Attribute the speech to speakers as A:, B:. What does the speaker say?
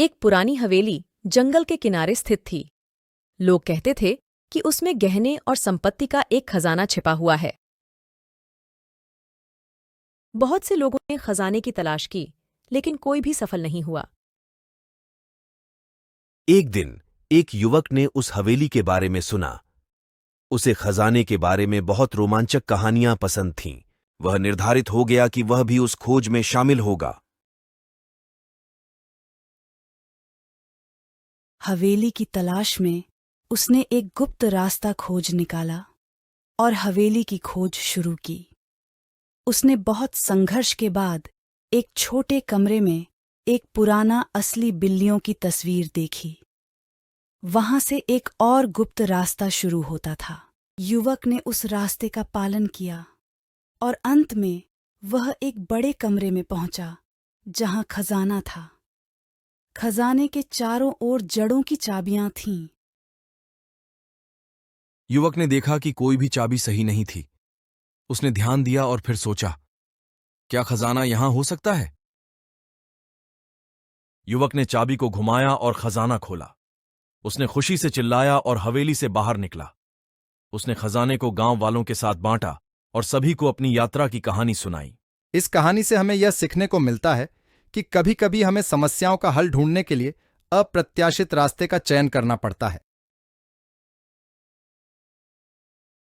A: एक पुरानी हवेली जंगल के किनारे स्थित थी। लोग कहते थे कि उसमें गहने और संपत्ति का एक खजाना छिपा हुआ है। बहुत से लोगों ने खजाने की तलाश की, लेकिन कोई भी सफल नहीं हुआ।
B: एक दिन एक युवक ने उस हवेली के बारे में सुना। उसे खजाने के बारे में बहुत रोमांचक कहानियां पसंद थीं। वह निर्धारित हो गया कि वह भी उस खोज में शामिल होगा।
C: हवेली की तलाश में उसने एक गुप्त रास्ता खोज निकाला और हवेली की खोज शुरू की। उसने बहुत संघर्ष के बाद एक छोटे कमरे में एक पुराना असली बिल्लियों की तस्वीर देखी। वहां से एक और गुप्त रास्ता शुरू होता था। युवक ने उस रास्ते का पालन किया और अंत में वह एक बड़े कमरे में पहुंचा जहां खजाना था। खजाने के चारों ओर जड़ों की चाबियां थीं।
D: युवक ने देखा कि कोई भी चाबी सही नहीं थी। उसने ध्यान दिया और फिर सोचा, क्या खजाना यहां हो सकता है? युवक ने चाबी को घुमाया और खजाना खोला। उसने खुशी से चिल्लाया और हवेली से बाहर निकला। उसने खजाने को गांव वालों के साथ बांटा और सभी को अपनी यात्रा की कहानी सुनाई।
E: इस कहानी से हमें यह सीखने को मिलता है कि कभी-कभी हमें समस्याओं का हल ढूंढने के लिए अप्रत्याशित रास्ते का चयन करना पड़ता है।